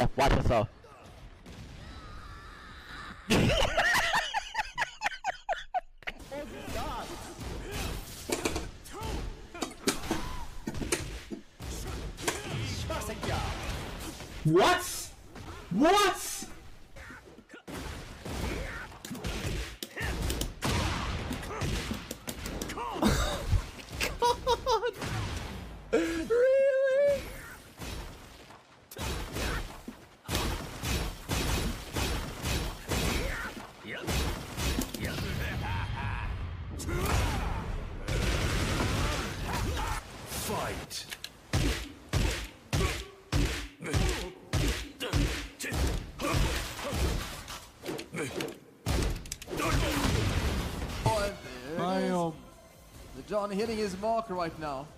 yeah, watch yourself. What? What? God. Really? Fight. John hitting his mark right now.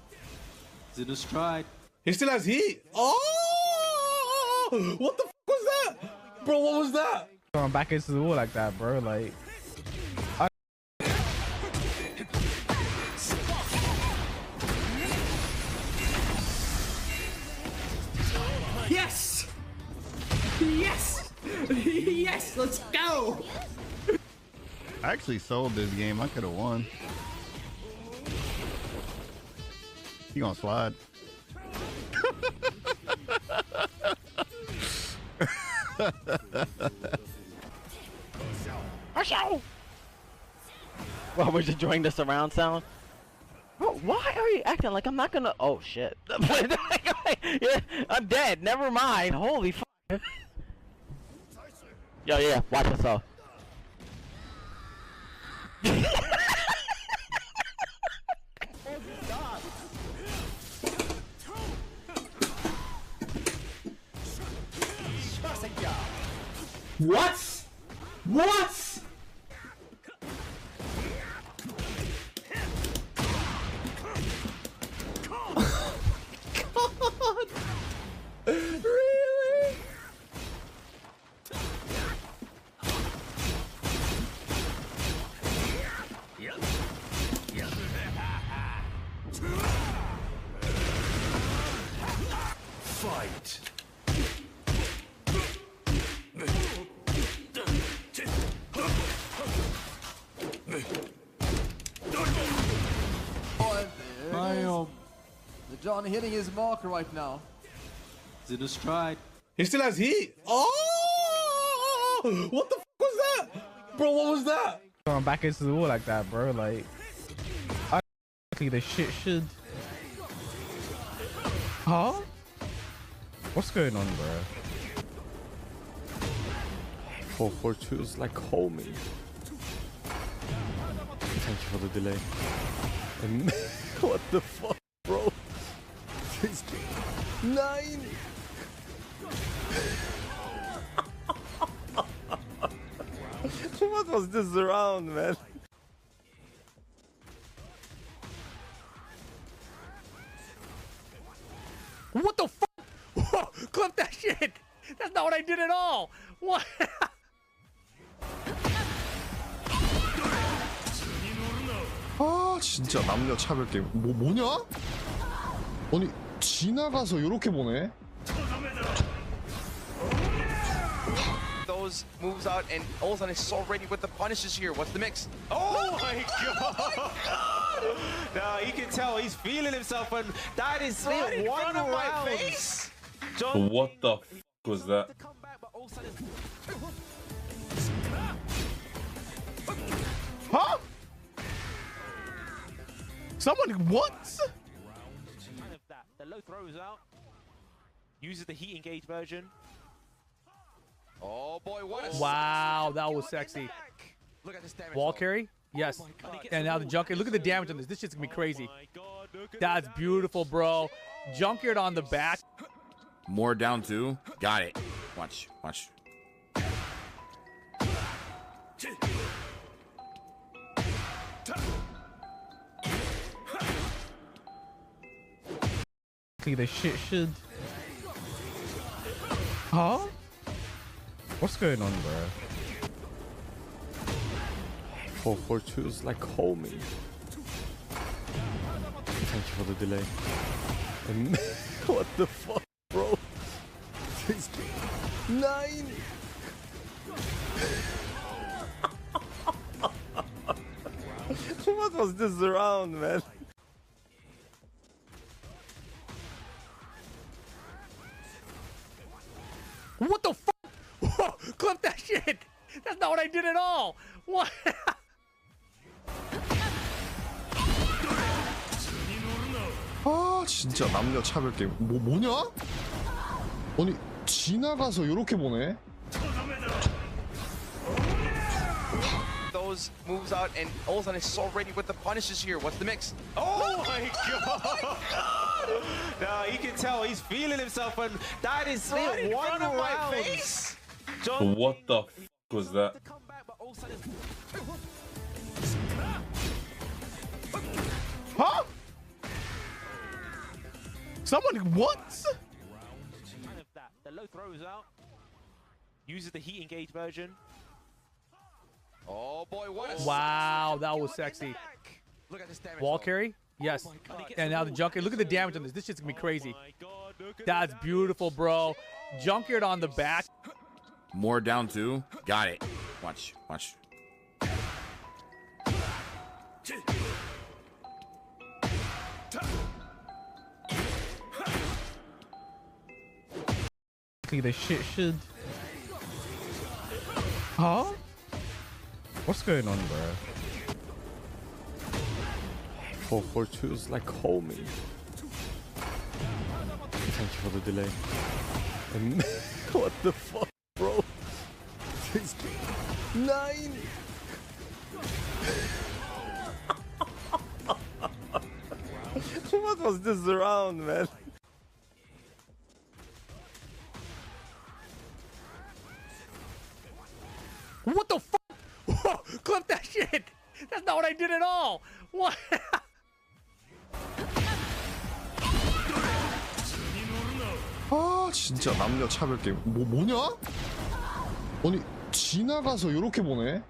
Is it a strike? He still has heat. Oh! What the f was that? Bro, what was that? Going back into the wall like that, bro. Like, Yes! Yes! Yes! Let's go! I actually sold this game. I could have won. You gonna slide? Well, we're just enjoying the surround sound. Bro, why are you acting like I'm not gonna? Oh shit! Yeah, I'm dead. Never mind. Holy fuck! Yo, yeah, watch yourself. What? What? God. Really? Fight. John hitting his mark right now. Is it a strike? He still has heat. Oh! What the f was that? Bro, what was that? going back into the wall like that, bro. Like, the shit should. Huh? What's going on, bro? 442 is like homing. Thank you for the delay. And what the fuck, bro? 9. What was this round, man? What the fuck? Whoa, clip that shit. That's not what I did at all. What? 아 진짜 남녀 차별 게임 뭐냐? 아니 지나가서 이렇게 보네. Those moves out, and all of a sudden it's so ready with the punishes here. What's the mix? Oh my god! Now you can tell he's feeling himself, and that is Right in one front of my round. face. John, What the f was that? Huh? Someone what? kind of that. The low throws out. Uses the heat engage version. Oh boy, what a Wow, that was sexy. Look at this damage. Wall though. carry? Yes. And now the junkyard. Look at the damage on this. This shit's gonna be crazy. That's beautiful, bro. Junkyard on the back. More down 2. Got it. Watch. Watch. The shit should. Huh? What's going on, bro? 442 is like homing. Thank you for the delay. And what the fuck, bro? 9. What was this round, man? What the fuck? Whoa, clip that shit. That's not what I did at all. What? 아 진짜 남녀 차별 게임 뭐냐? 아니 지나가서 이렇게 보네. Those moves out, and all of a sudden it's so ready with the punishes here. What's the mix? Oh my god! Now you can tell he's feeling himself, and that is Right in one front of my round. face. John, What the f was that? Huh? Someone what? kind of that. The low throws out. Uses the heat engage version. Oh boy, what a Wow, that was sexy. Look at this damage. Wall though. carry? Yes. And now the junkyard. Look at the damage on this. This shit's gonna be crazy. That's beautiful, bro. Junkyard on the back. More down two. Got it. Watch. Watch. The shit should. Huh? What's going on, bro? 442 is like homie. Thank you for the delay. What the fuck, bro? 9. What was this round, man? What the fuck? Whoa, clip that shit. That's not what I did at all. What? 아 진짜 남녀 차별 게임 뭐냐? 아니 지나가서 이렇게 보네.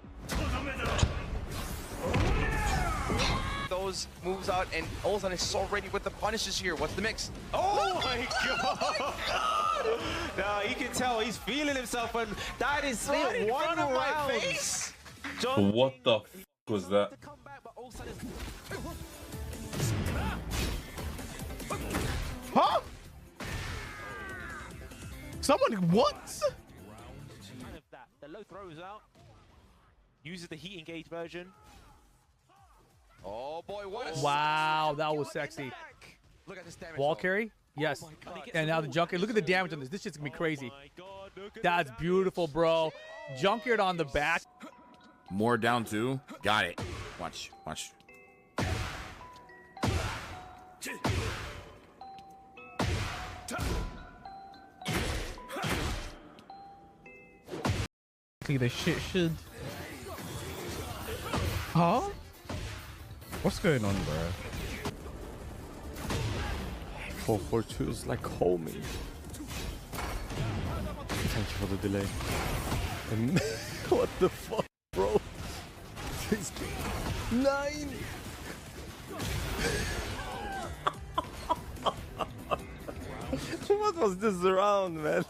Those moves out, and all of a sudden it's so ready with the punishes here. What's the mix? Oh my god! Now you can tell he's feeling himself, and that is Right in one front of my round. face. John, What the f was that? Huh? Someone what? kind of that. The low throws out. Uses the heat engage version. Oh boy, what a Wow, that was sexy. Look at this damage. Wall though. carry? Yes. And now the junkyard. Look at the damage on this. This shit's gonna be crazy. That's beautiful, bro. Junkyard on the back. More down two. Got it. Watch. Watch. The shit should. Huh? What's going on, bro? 442 is like homie. Thank you for the delay. What the fuck, bro? 9. What was this round, man?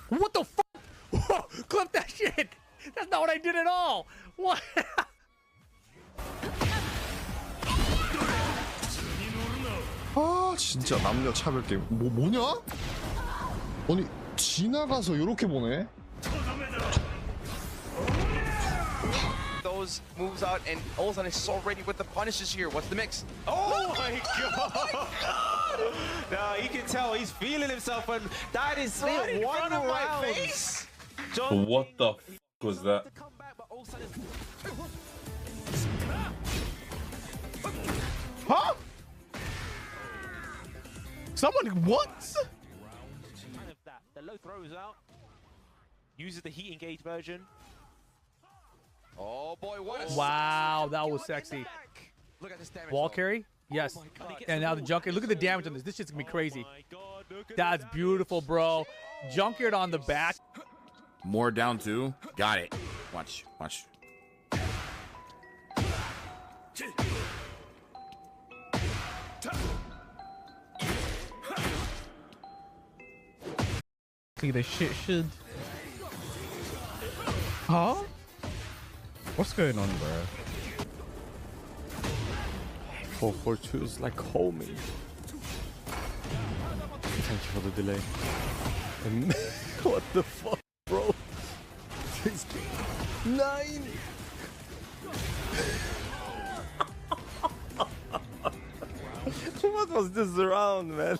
What the fuck? Whoa, clip that shit. That's not what I did at all. What? 아 진짜 남녀 차별 게임 뭐냐? 아니 지나가서 이렇게 보네. Those moves out, and all of a sudden it's so ready with the punishes here. What's the mix? Oh my god! Now you can tell he's feeling himself, and that is Right in one front of my round. face. John, What the f was that? Huh? Someone what? kind of that. The low throws out. Uses the heat engage version. Oh boy, what a Wow, that was sexy. Look at this damage. Wall though. carry? Yes. And now the junkyard. Look at the damage on this. This shit's gonna be crazy. That's beautiful, bro. Junkyard on the back. More down two. Got it. Watch. Watch. This shit should. Huh? What's going on, bro? 442 is like homing. Thank you for the delay. What the fuck, bro? 9. What was this round, man?